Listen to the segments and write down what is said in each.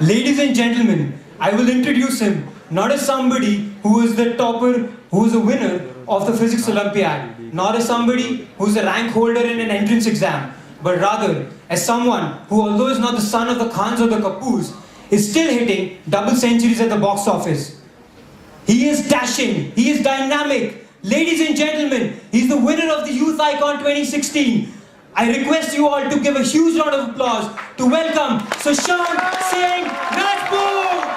Ladies and gentlemen, I will introduce him not as somebody who is the topper, who is a winner of the Physics Olympiad, not as somebody who is a rank holder in an entrance exam, but rather as someone who, although is not the son of the Khans or the Kapoors, is still hitting double centuries at the box office. He is dashing, he is dynamic. Ladies and gentlemen, he's the winner of the Youth Icon 2016. I request you all to give a huge round of applause to welcome Sushant Singh Rajput!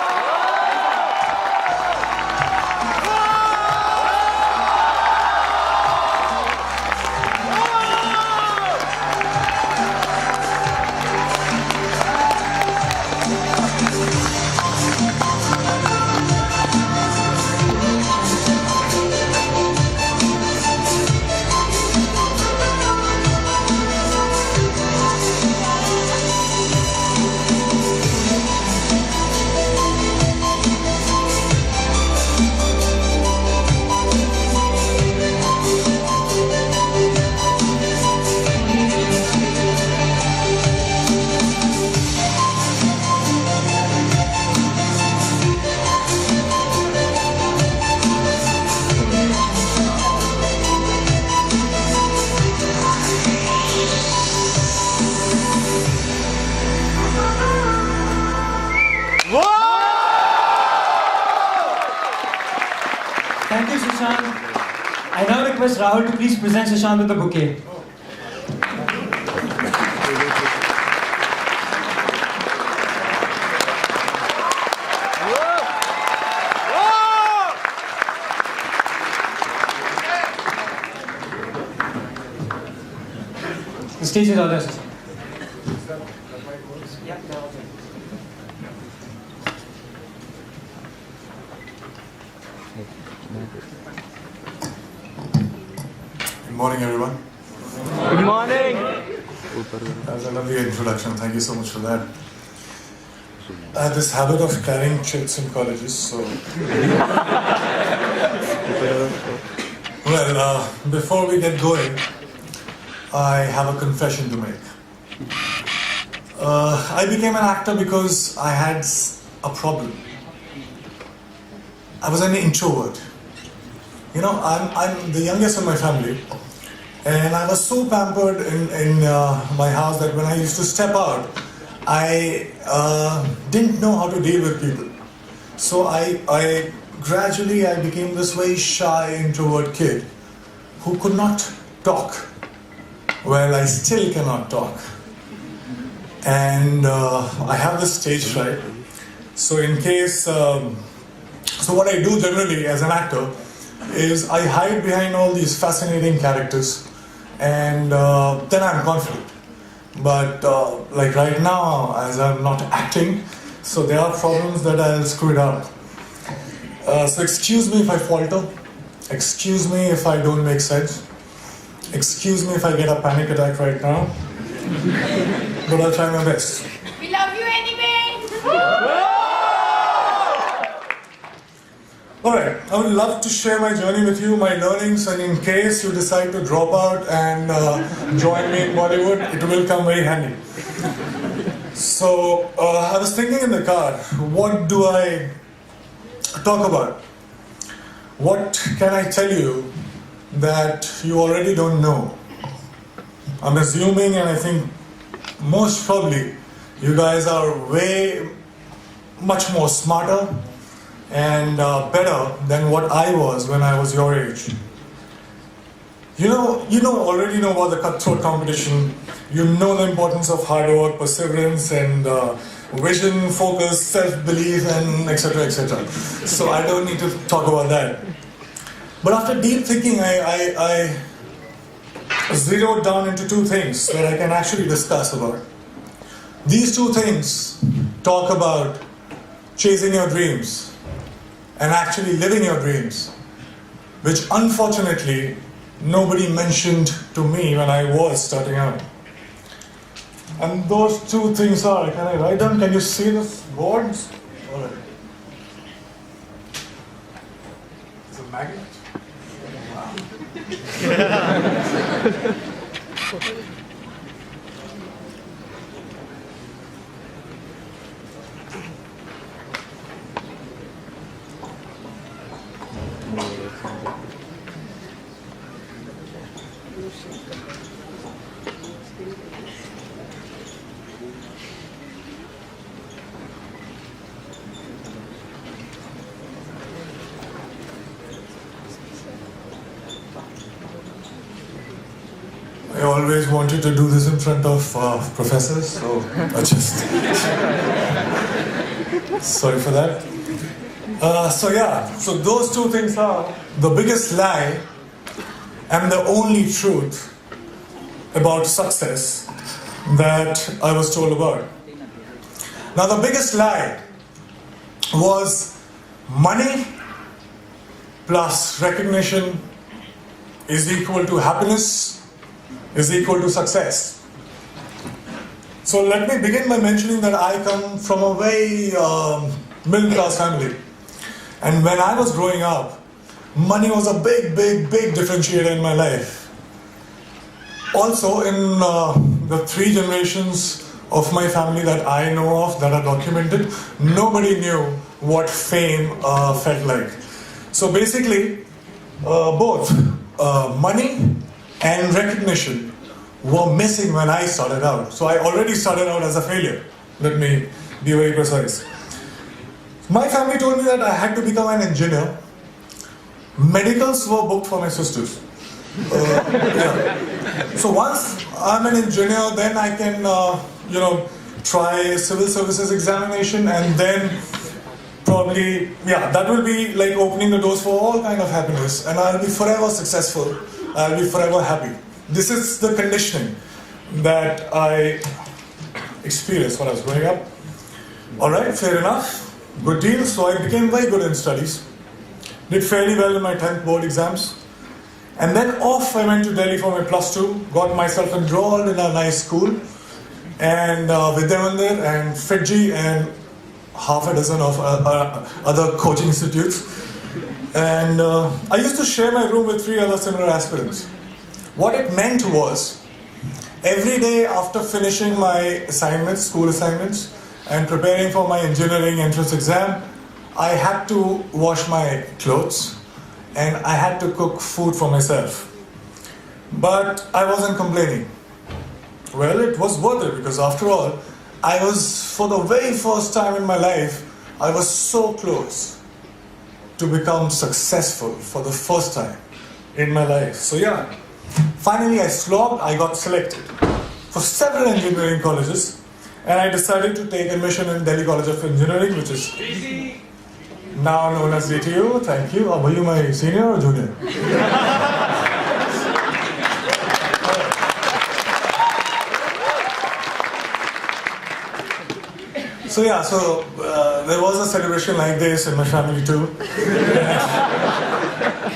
Thank you, Sushant. I now request Rahul to please present Sushant with the bouquet. The stage is all yours, Sushant. Good morning, everyone. Good morning. That was a lovely introduction. Thank you so much for that. I have this habit of carrying chits in colleges, so. Well, before we get going, I have a confession to make. I became an actor because I had a problem. I was an introvert. You know, I'm the youngest in my family, and I was so pampered in my house that when I used to step out, I didn't know how to deal with people. So I gradually became this very shy introvert kid who could not talk. Well, I still cannot talk, and I have this stage fright. So in case, so what I do generally as an actor is I hide behind all these fascinating characters, and then I'm confident. But like right now, as I'm not acting, so there are problems that I'll screw it up. So excuse me if I falter, excuse me if I don't make sense, excuse me if I get a panic attack right now, but I'll try my best. We love you anyway! Alright, I would love to share my journey with you, my learnings, and in case you decide to drop out and join me in Bollywood, it will come very handy. So, I was thinking in the car, what do I talk about? What can I tell you that you already don't know? I'm assuming, and I think most probably, you guys are way much more smarter and better than what I was when I was your age. You already know about the cutthroat competition. You know the importance of hard work, perseverance, and vision, focus, self-belief, and etc., etc. So I don't need to talk about that. But after deep thinking, I zeroed down into two things that I can actually discuss about. These two things talk about chasing your dreams and actually living your dreams, which unfortunately nobody mentioned to me when I was starting out. And those two things are, can I write down? Can you see the boards? All right. It's a magnet. Wow. always wanted to do this in front of professors, so I just sorry for that. So those two things are the biggest lie and the only truth about success that I was told about. Now the biggest lie was money plus recognition is equal to happiness, is equal to success. So let me begin by mentioning that I come from a very middle class family. And when I was growing up, money was a big differentiator in my life. Also in the 3 generations of my family that I know of that are documented, nobody knew what fame felt like. So basically, both money and recognition were missing when I started out. So I already started out as a failure. Let me be very precise. My family told me that I had to become an engineer. Medicals were booked for my sisters. So once I'm an engineer, then I can, try civil services examination, and then probably, that will be like opening the doors for all kind of happiness, and I'll be forever successful. I'll be forever happy. This is the conditioning that I experienced when I was growing up. All right, fair enough. Good deal. So I became very good in studies. Did fairly well in my 10th board exams. And then off I went to Delhi for my +2, got myself enrolled in a nice school, and Vidyamandir and Fiji and half a dozen of other coaching institutes. And I used to share my room with 3 other similar aspirants. What it meant was, every day after finishing my assignments, school assignments, and preparing for my engineering entrance exam, I had to wash my clothes and I had to cook food for myself. But I wasn't complaining. Well, it was worth it, because after all, I was, for the very first time in my life, I was so close to become successful for the first time in my life. So finally I slogged, I got selected for several engineering colleges, and I decided to take admission in Delhi College of Engineering, which is now known as DTU. Thank you. Were you my senior or junior? So there was a celebration like this in my family too.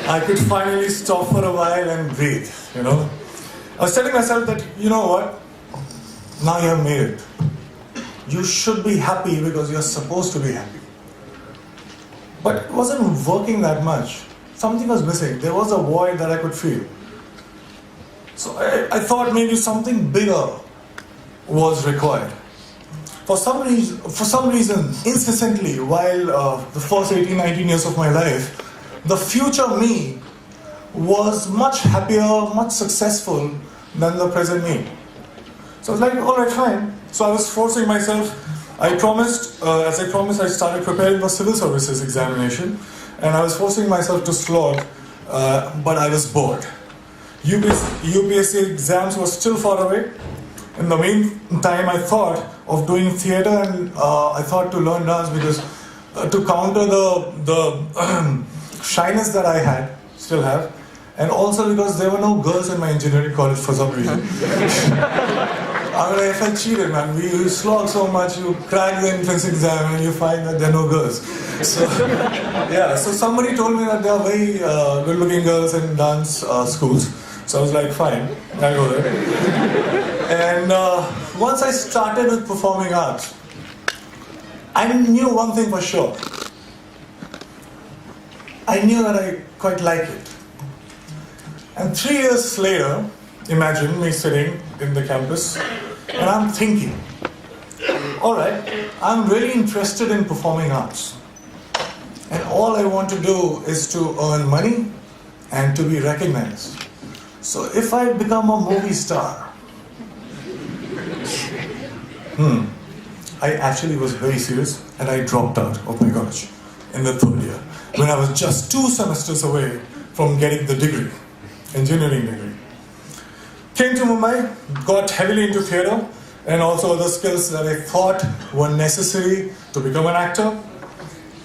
I could finally stop for a while and breathe, I was telling myself that, you know what? Now you have made it. You should be happy because you're supposed to be happy. But it wasn't working that much. Something was missing. There was a void that I could feel. So I thought maybe something bigger was required. For some reason, incessantly, while the first 18, 19 years of my life, the future me was much happier, much successful than the present me. So I was like, all right, fine. So I was forcing myself. I promised, I started preparing for civil services examination, and I was forcing myself to slog, but I was bored. UPSC exams were still far away. In the meantime, I thought of doing theatre, and I thought to learn dance, because to counter the shyness that I still have, and also because there were no girls in my engineering college for some reason. I felt cheated, man. We slog so much, you crack the entrance exam and you find that there are no girls. So somebody told me that there are very good-looking girls in dance schools. So I was like, fine, I'll go there. And once I started with performing arts, I knew one thing for sure. I knew that I quite liked it. And 3 years later, imagine me sitting in the campus, and I'm thinking, all right, I'm really interested in performing arts. And all I want to do is to earn money and to be recognized. So if I become a movie star, I actually was very serious, and I dropped out of my college in the 3rd year, when I was just 2 semesters away from getting the degree, engineering degree. Came to Mumbai, got heavily into theatre and also other skills that I thought were necessary to become an actor.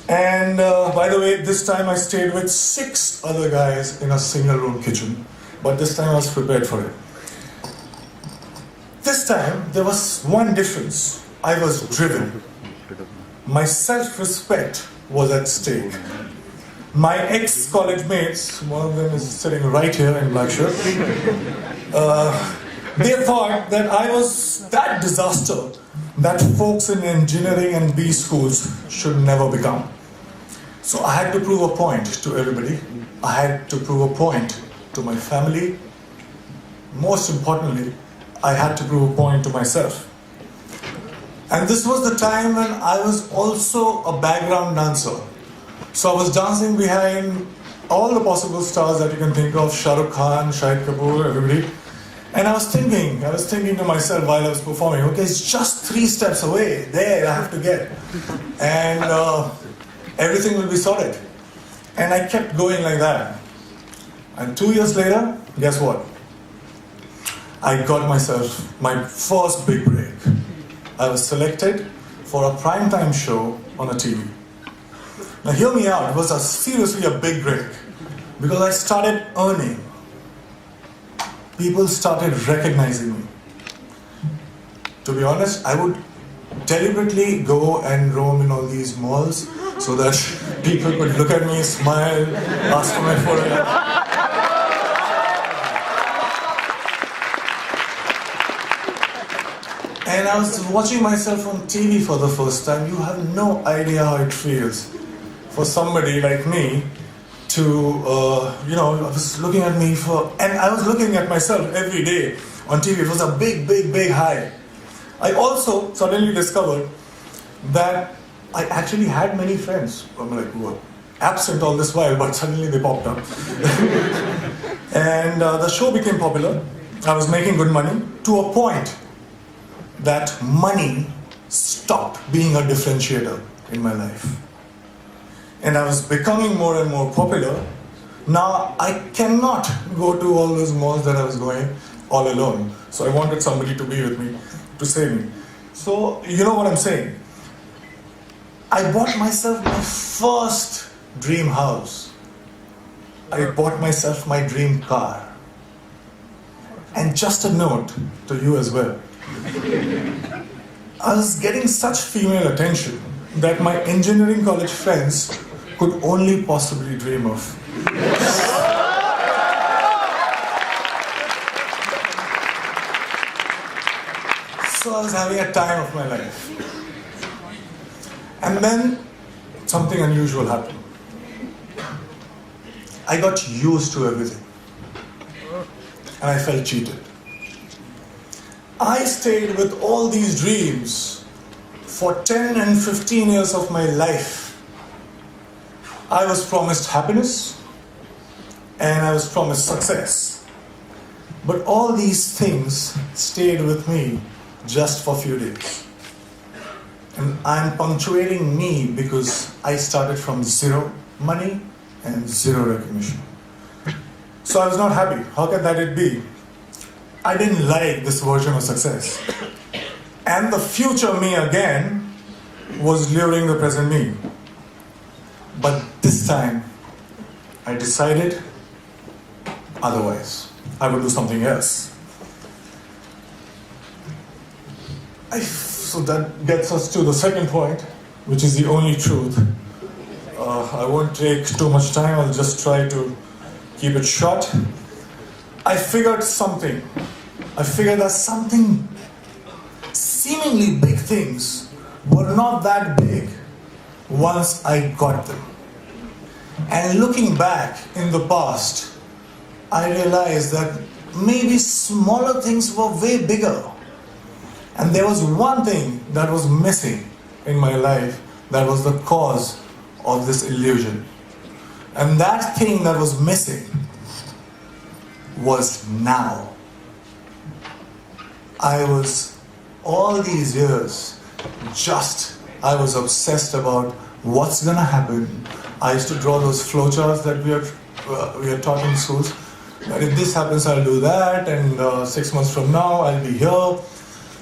And by the way, this time I stayed with 6 other guys in a single room kitchen. But this time I was prepared for it. This time there was one difference. I was driven. My self-respect was at stake. My ex-college mates, one of them is sitting right here in black shirt, they thought that I was that disaster that folks in engineering and B schools should never become. So I had to prove a point to everybody. I had to prove a point to my family. Most importantly, I had to prove a point to myself. And this was the time when I was also a background dancer. So I was dancing behind all the possible stars that you can think of, Shah Rukh Khan, Shahid Kapoor, everybody. And I was thinking to myself while I was performing, okay, it's just 3 steps away, there I have to get. And everything will be sorted. And I kept going like that. And 2 years later, guess what? I got myself my first big break. I was selected for a primetime show on a TV. Now hear me out, it was seriously a big break because I started earning. People started recognizing me. To be honest, I would deliberately go and roam in all these malls so that people could look at me, smile, ask for my photograph. And I was watching myself on TV for the first time. You have no idea how it feels for somebody like me to, I was looking at me and I was looking at myself every day on TV. It was a big high. I also suddenly discovered that I actually had many friends. I'm like, who were absent all this while, but suddenly they popped up. And the show became popular. I was making good money to a point that money stopped being a differentiator in my life. And I was becoming more and more popular. Now I cannot go to all those malls that I was going all alone. So I wanted somebody to be with me, to save me. So you know what I'm saying? I bought myself my first dream house. I bought myself my dream car. And just a note to you as well. I was getting such female attention that my engineering college friends could only possibly dream of. So I was having a time of my life. And then something unusual happened. I got used to everything. And I felt cheated. I stayed with all these dreams for 10 and 15 years of my life. I was promised happiness and I was promised success. But all these things stayed with me just for a few days. And I'm punctuating me because I started from 0 money and 0 recognition. So I was not happy. How can that be? I didn't like this version of success. And the future me again was luring the present me. But this time, I decided otherwise. I would do something else. So that gets us to the second point, which is the only truth. I won't take too much time, I'll just try to keep it short. I figured something. I figured that something, seemingly big things, were not that big once I got them. And looking back in the past, I realized that maybe smaller things were way bigger. And there was one thing that was missing in my life that was the cause of this illusion. And that thing that was missing was now. I was, all these years, I was obsessed about what's gonna happen. I used to draw those flowcharts that we are taught in schools. But if this happens, I'll do that, and 6 months from now, I'll be here.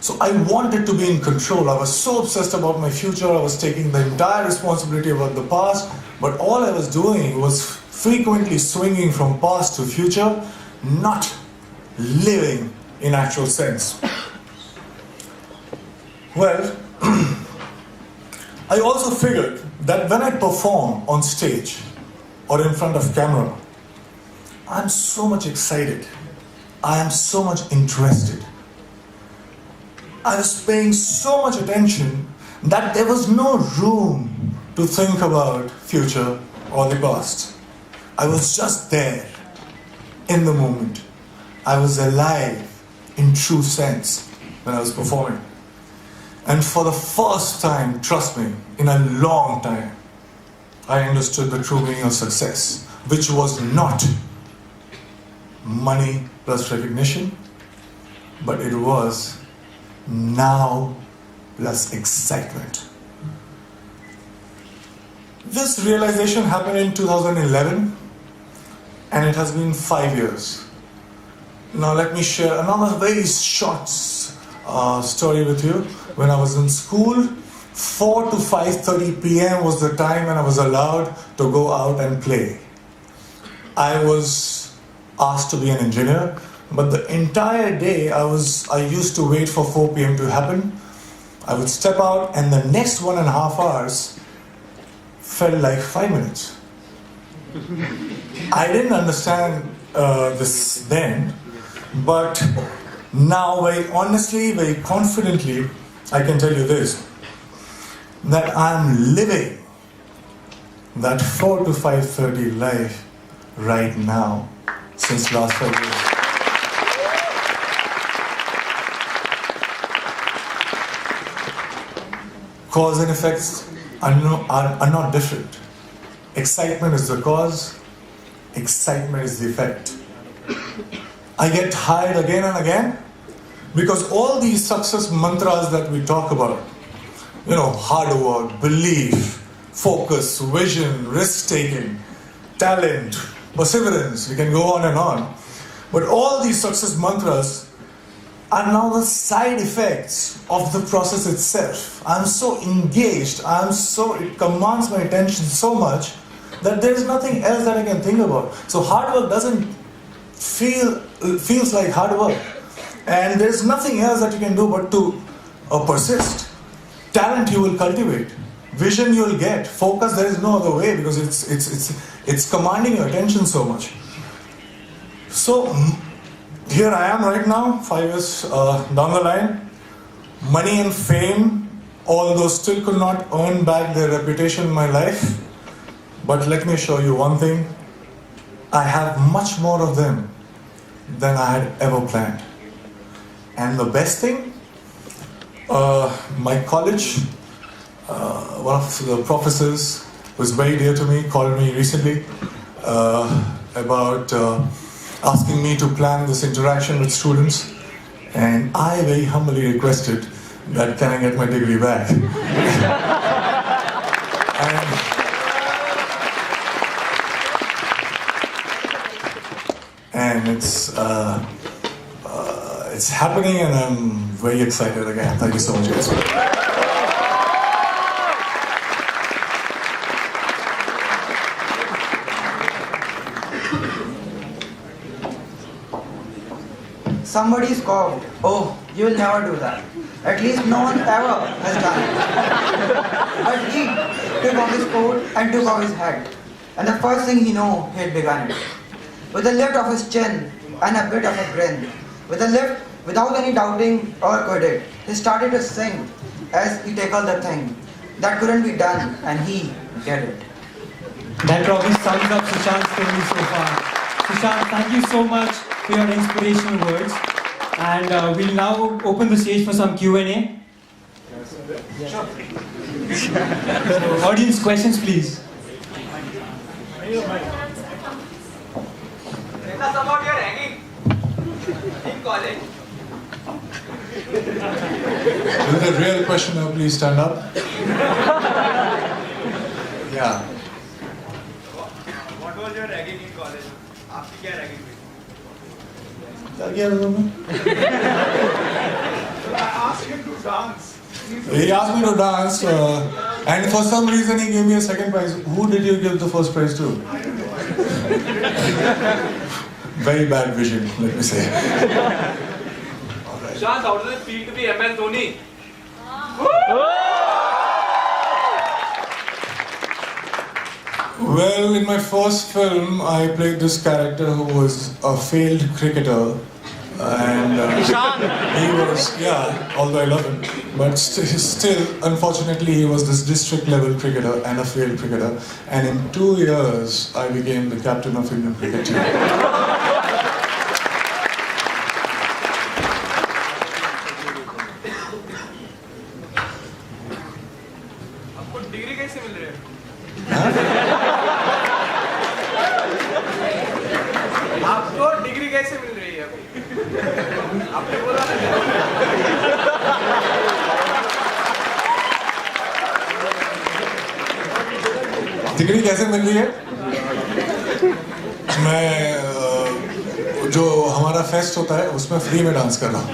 So I wanted to be in control. I was so obsessed about my future. I was taking the entire responsibility about the past, but all I was doing was frequently swinging from past to future, not living in actual sense. Well, I also figured that when I perform on stage or in front of camera, I'm so much excited. I am so much interested. I was paying so much attention that there was no room to think about future or the past. I was just there in the moment. I was alive in true sense when I was performing. And for the first time, trust me, in a long time, I understood the true meaning of success, which was not money plus recognition, but it was now plus excitement. This realization happened in 2011, and it has been 5 years. Now let me share another very short story with you. When I was in school, 4 to 5:30 p.m. was the time when I was allowed to go out and play. I was asked to be an engineer, but the entire day I used to wait for 4 p.m. to happen. I would step out, and the next 1.5 hours felt like 5 minutes. I didn't understand this then, but now very honestly, very confidently, I can tell you this, that I'm living that 4 to 5:30 life right now since last 5 years. Cause and effects are not different. Excitement is the cause, excitement is the effect. I get tired again and again because all these success mantras that we talk about, hard work, belief, focus, vision, risk-taking, talent, perseverance, we can go on and on. But all these success mantras are now the side effects of the process itself. I'm so engaged, it commands my attention so much that there is nothing else that I can think about. So hard work doesn't feels like hard work. And there's nothing else that you can do but to persist. Talent you will cultivate. Vision you will get. Focus, there is no other way because it's commanding your attention so much. So here I am right now, 5 years down the line. Money and fame, although still could not earn back their reputation in my life. But let me show you one thing. I have much more of them than I had ever planned. And the best thing, my college, one of the professors who is very dear to me called me recently about asking me to plan this interaction with students, and I very humbly requested that can I get my degree back. and it's happening, and I'm very excited again. Thank you so much, guys. Somebody scoffed, "Oh, you will never do that. At least no one ever has done it." But he took off his coat and took off his hat, and the first thing he knew, he had begun it. With a lift of his chin and a bit of a grin, with a lift without any doubting or quitting, he started to sing as he tackled the thing that couldn't be done, and he did it. That probably sums up Sushant's story so far. Sushant, thank you so much for your inspirational words. And we'll now open the stage for some Q&A. Sure. So, audience questions, please. Tell us about your ragging in college. Is it a real question now? Please stand up. Yeah. What was your ragging in college? आपकी क्या ragging हुई? क्या किया था तुमने? I asked him to dance. He asked me to dance, and for some reason he gave me a second prize. Who did you give the first prize to? Very bad vision, let me say. Sushant, how does it feel to be MS Dhoni? Well, in my first film, I played this character who was a failed cricketer, and he was, yeah, although I love him, but still, unfortunately, he was this district level cricketer and a failed cricketer. And in 2 years, I became the captain of Indian cricket team. आपको degree कैसे मिल रही है? आपको degree कैसे मिल रही है अभी? आपने बोला डिग्री कैसे मिल रही है? मैं जो हमारा फेस्ट होता है उसमें फ्री में डांस कर रहा हूँ.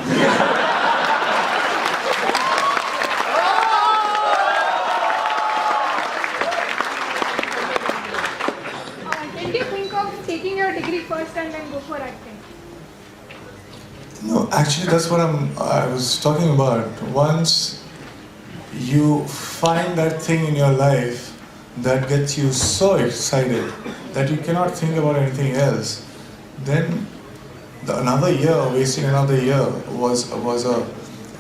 Did you think of taking your degree first and then go for acting? No, actually, that's what I was talking about. Once you find that thing in your life that gets you so excited that you cannot think about anything else, then wasting another year was a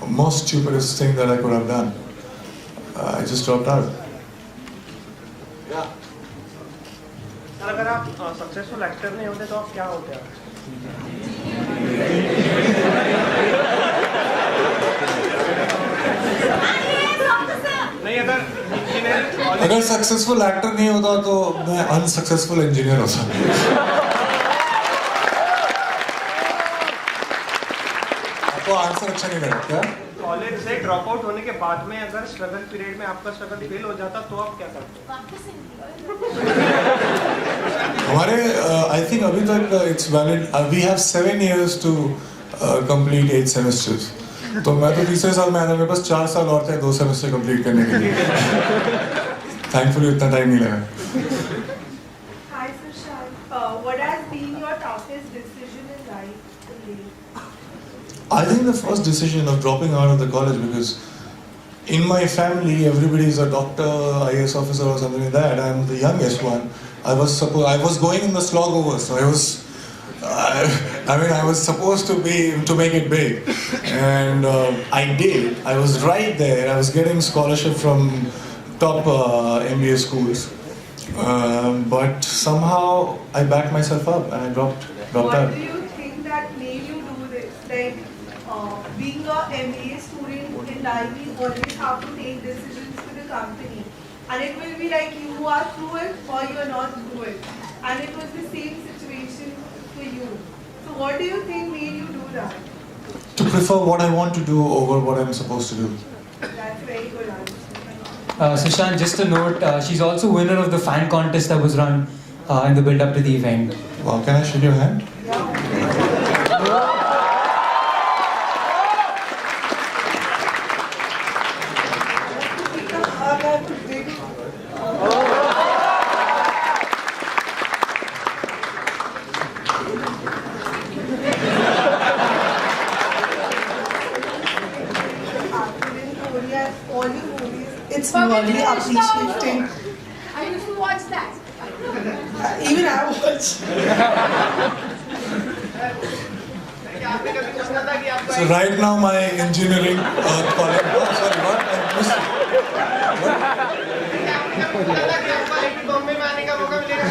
most stupidest thing that I could have done. I just dropped out. Sir अगर आप successful actor नहीं होते तो आप क्या होते हैं? नहीं अगर सक्सेसफुल एक्टर नहीं होता तो मैं अनसक्सेसफुल इंजीनियर होता. आपको आंसर अच्छा नहीं लगा क्या? कॉलेज से ड्रॉप आउट होने के बाद में अगर स्ट्रगल पीरियड में आपका स्ट्रगल फेल हो जाता तो आप क्या करते? हमारे आई थिंक अभी तक it's valid. We have 7 years to complete 8 semesters. तो मैं तो तीसरे साल में आया था. मेरे पास 4 साल और थे 2 सेमेस्टर कंप्लीट करने के लिए. थैंकफुली इतना टाइम नहीं लगा. Hi Sushant, what has been your toughest decision in life to make? I think the first decision of dropping out of the college, because in my family everybody is a doctor, IAS officer or something like that. I'm the youngest one. I was going in the slog over, so I was supposed to make it big, and I did. I was right there. I was getting scholarship from top MBA schools, but somehow I backed myself up and I dropped What out. do you think that made you do this? Like being a MBA student in life, you always have to take decisions for the company, and it will be like you are through it or you are not through it, and it was the same situation for you. So what do you think made you do that? To prefer what I want to do over what I'm supposed to do. That's very good answer. Sushant, just a note, she's also winner of the fan contest that was run in the build-up to the event. Wow, can I shake your hand? It's really appreciating. I used to watch that. Even I watch. So right now my engineering college. Oh, sorry, what? I missed it. Bombay में आने का मौका मिलेगा?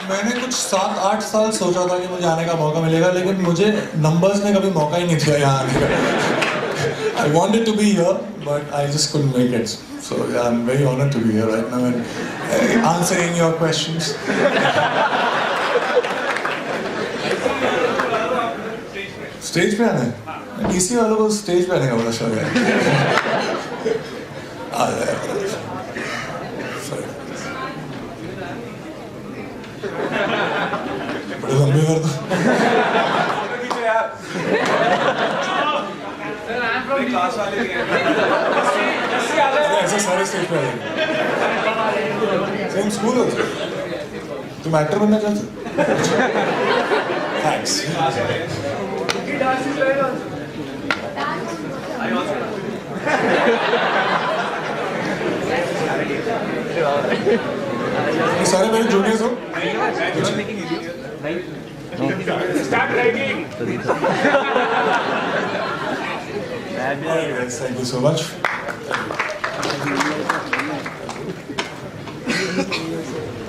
मैंने कुछ 7-8 साल सोचा था कि मुझे आने का मौका मिलेगा, लेकिन मुझे नंबर्स ने कभी मौका ही नहीं दिया यहाँ आने का. I wanted to be here, but I just couldn't make it. So yeah, I'm very honored to be here right now and answering your questions. Stage पे आना है? डीसी वालों को स्टेज पे आने का बड़ा शौक है. आ जाए. तुम भी कर दो। ऐसा सारे स्टेज पे आ जाएंगे। सेम स्कूल हो तुम एक्टर बनना चाहते हो? थैंक्स। ये सारे मेरे जूनियर्स हो? Start writing. Alright guys, thank you so much.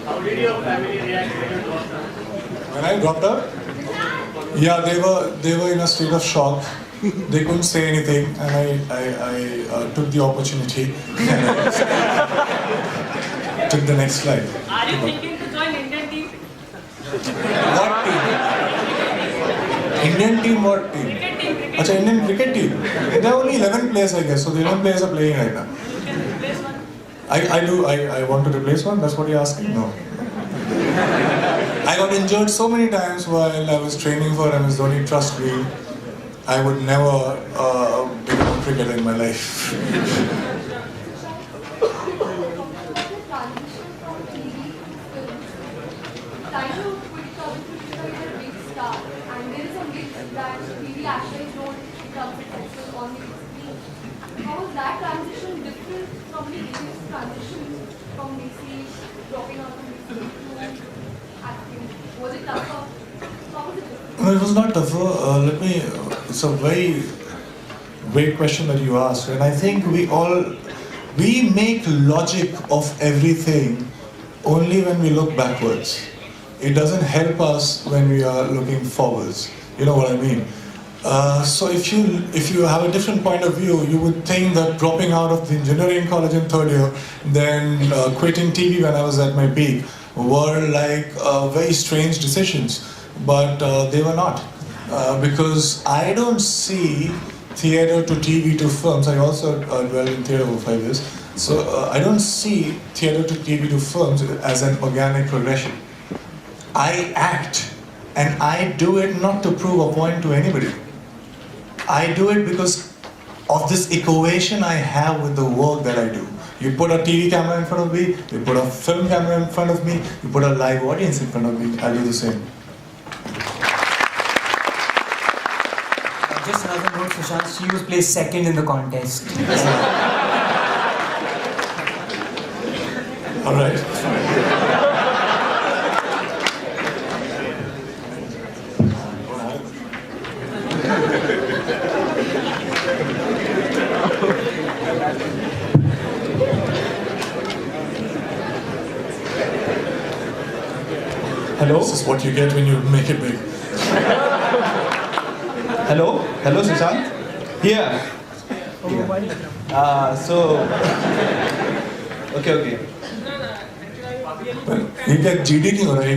How did your family react when you dropped out? When I dropped out, yeah, they were in a state of shock. They couldn't say anything, and I took the opportunity and I took the next slide. Are you thinking to join Indian team? What team? Indian team? What team? Cricket team, cricket. Acha, Indian cricket team. There are only 11 players, I guess. So the 11 players are playing right now. You can replace one. I want to replace one. That's what you're asking? No. I got injured so many times while I was training for MS Dhoni. Trust me, I would never become a cricketer in my life. Trying to quit television because you're a big star, and there is a myth that TV actors don't become successful on the screen. How was that transition different from the previous transition from basically dropping out of music to acting? Was it tougher? How was it different? No, it was not tougher. It's a very great question that you asked, and I think we make logic of everything only when we look backwards. It doesn't help us when we are looking forwards. You know what I mean? So if you have a different point of view, you would think that dropping out of the engineering college in third year, then quitting TV when I was at my peak, were like very strange decisions. But they were not. Because I don't see theatre to TV to films. I also dwelled in theatre for 5 years. So I don't see theatre to TV to films as an organic progression. I act, and I do it not to prove a point to anybody. I do it because of this equation I have with the work that I do. You put a TV camera in front of me, you put a film camera in front of me, you put a live audience in front of me, I'll do the same. Just another note, Sushant, she was placed second in the contest. Alright. Hello? This is what you get when you make it big. Hello, Sushant. Here. Okay. ये क्या GD नहीं हो रहा है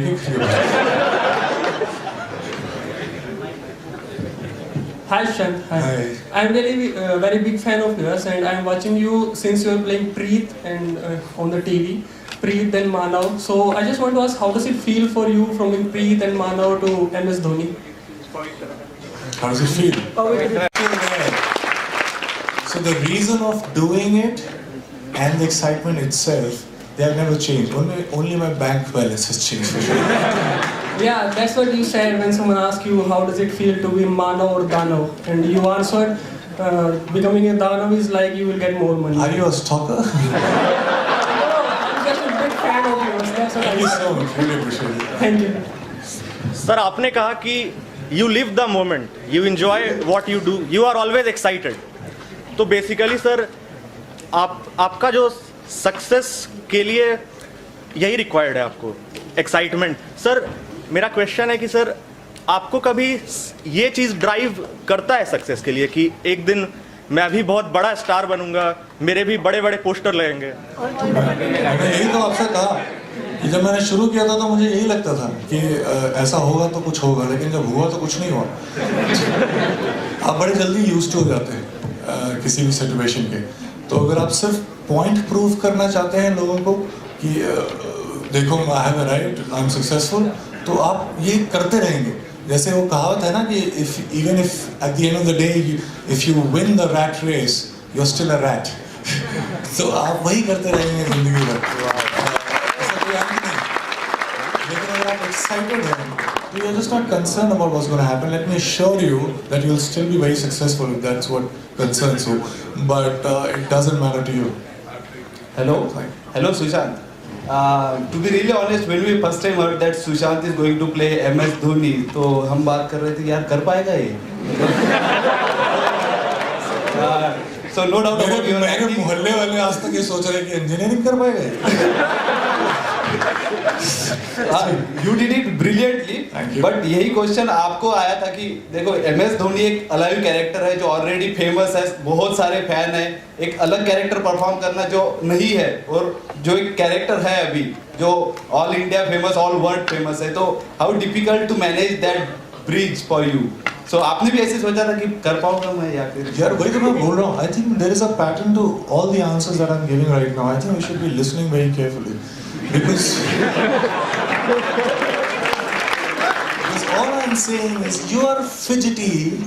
Hi Sushant. Hi. I'm really very big fan of yours, and I'm watching you since you're playing Preet and on the TV. Preet then Manav. So I just want to ask, how does it feel for you from being Preet and Manav to MS Dhoni? How does it feel? So the reason of doing it and the excitement itself, they have never changed. Only my bank balance has changed. Yeah, that's what you said when someone asked you how does it feel to be Manav or Danav, and you answered becoming a Danav is like you will get more money. Are you a stalker? I'm just a big fan of yours. That's what Thank I you said. so much. Really appreciate it. Thank you. Sir आपने कहा कि you live the moment, you enjoy what you do, you are always excited. तो basically sir आपका जो success के लिए यही required है आपको, एक्साइटमेंट. सर मेरा क्वेश्चन है कि सर आपको कभी ये चीज़ ड्राइव करता है सक्सेस के लिए कि एक दिन मैं भी बहुत बड़ा स्टार बनूंगा, मेरे भी बड़े बड़े पोस्टर लगेंगे? मैंने यही तो आपसे कहा कि जब मैंने शुरू किया था तो मुझे यही लगता था कि ऐसा होगा तो कुछ होगा, लेकिन जब हुआ तो कुछ नहीं हुआ. आप बड़े जल्दी यूज्ड टू हो जाते हैं किसी भी सिचुएशन के. तो अगर आप सिर्फ पॉइंट प्रूव करना चाहते हैं लोगों को कि देखो I have arrived, I am successful, तो आप ये करते रहेंगे. जैसे वो कहावत है ना कि even if at the end of the day if you win the rat race, you're still a rat. तो आप वही करते रहेंगे जिंदगी भर. ऐसा कोई अंत नहीं. लेकिन अगर आप excited हैं, so you're just not concerned about what's going to happen. Let me assure you that you'll still be very successful if that's what concerns you. But it doesn't matter to you. Hello. Hello, Sushant. To be really honest, when we first time heard that Sushant is going to play MS Dhoni, तो हम बात कर रहे थे यार कर पाएगा ये? So no doubt about your मेरे मोहल्ले वाले आज तक ये सोच रहे हैं कि इंजीनियरिंग कर पाएगा ये? You did it brilliantly. But यही क्वेश्चन आपको आया था कि देखो MS धोनी एक अलाइव कैरेक्टर है जो ऑलरेडी फेमस है, बहुत सारे फैन हैं. एक अलग कैरेक्टर परफॉर्म करना जो नहीं है और जो एक कैरेक्टर है अभी जो all India famous, all world famous है, तो how difficult to manage that bridge for you. So आपने भी ऐसे सोचा था कि कर पाऊंगा मैं या फिर? यार वही तो मैं बोल रहा हूँ. I think there is a pattern to all the answers that I'm giving right now. I think we should be listening very carefully because all I'm saying is you are fidgety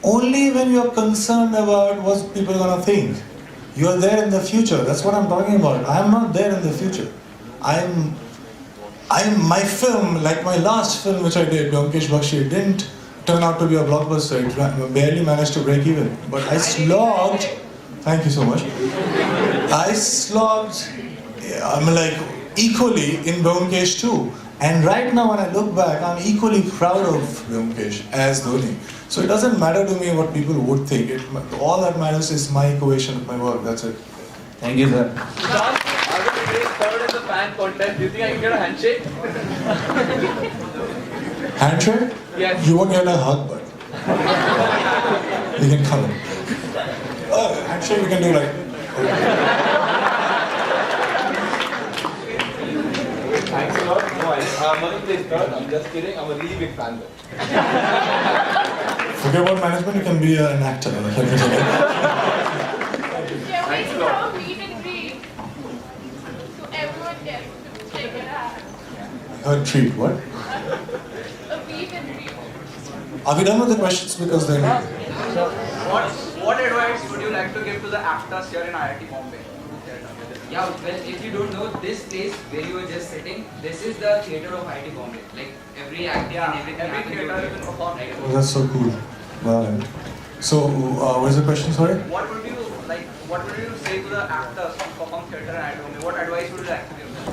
only when you are concerned about what people are gonna think. You are there in the future. That's what I'm talking about. I am not there in the future. My film, like my last film which I did, Vyomkesh Bakshi, didn't turn out to be a blockbuster. It barely managed to break even. But I slogged. Thank you so much. I slogged. I'm like equally in Vyomkesh too. And right now when I look back, I'm equally proud of Vyomkesh as Dhoni. So it doesn't matter to me what people would think. All that matters is my equation of my work. That's it. Thank you, sir. John, I will be third in the fan contest. Do you think I can get a handshake? Handshake? Yes. You won't get a hug, but you can come in. Handshake we can do like. Thanks a lot. No, Manu plays third. I'm just kidding. I'm a really big fan though. Forget about management. You can be an actor. Yeah, we can have a meet and greet. So everyone gets to check it out. A treat. What? A meet and greet. Are we done with the questions? Because then. What advice would you like to give to the actors here in IIT Mumbai? Yeah, well, if you don't know, this place where you were just sitting, this is the theatre of IIT Bombay. Like every acting and everything Every happens theatre over is here. performed. Oh, that's so cool. Wow. So, what is the question? Sorry. What would you say to the actors who perform theatre in IIT Mumbai? What advice would you like to give them?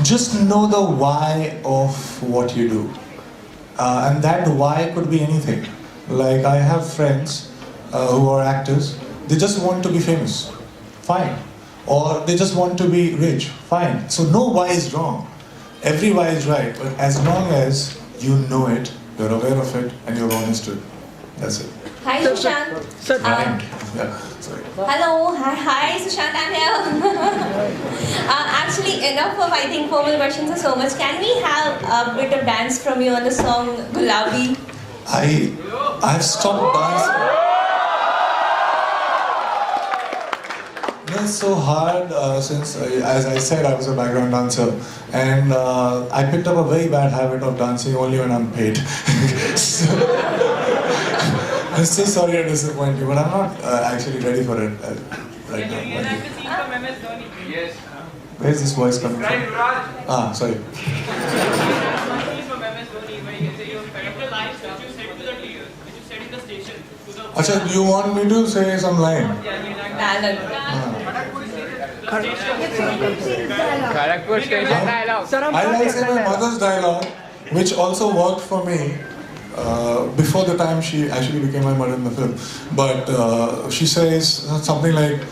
Just know the why of what you do. And that why could be anything. Like I have friends who are actors, they just want to be famous. Fine. Or they just want to be rich. Fine. So no why is wrong. Every why is right. But as long as you know it, you're aware of it, and you're honest to it. That's it. Hi Sushant. Yeah, sorry. Hello, hi Sushant, I'm here. Actually, enough of I think formal questions or so much. Can we have a bit of dance from you on the song Gulabi? I've stopped dancing. It's so hard since, as I said, I was a background dancer, and I picked up a very bad habit of dancing only when I'm paid. So, I'm so sorry to disappoint you, but I'm not actually ready for it right now. You like to see from MS Dhoni? Yes. Where's this voice coming from? Right, Sorry. From MS Dhoni, where you can say your favorite lines which you said to the which you said in the station. Acha, do you want me to say some line? Kharagpur station dialogue. I like saying my mother's dialogue, which also worked for me before the time she actually became my mother in the film. But she says something like,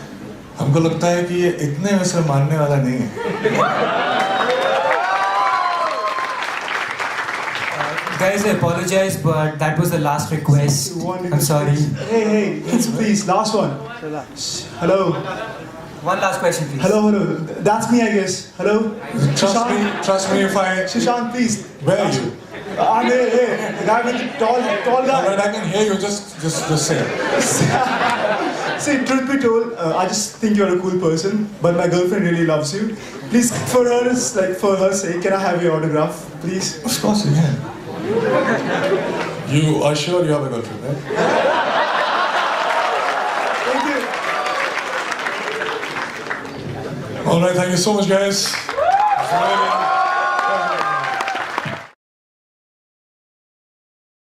"हमको लगता है कि ये इतने में से मानने वाला नहीं है." Guys, I apologize, but that was the last request. I'm sorry. Hey, please, last one. Hello. One last question, please. Hello. That's me, I guess. Hello. Trust me if I... Sushant, please. Where are you? I'm here. The guy with the tall guy. Alright, I can hear you. Just say it. See, truth be told, I just think you're a cool person, but my girlfriend really loves you. Please, for her sake, can I have your autograph, please? Of course you can. You are sure you have a girlfriend, right? Thank you. All right, thank you so much, guys.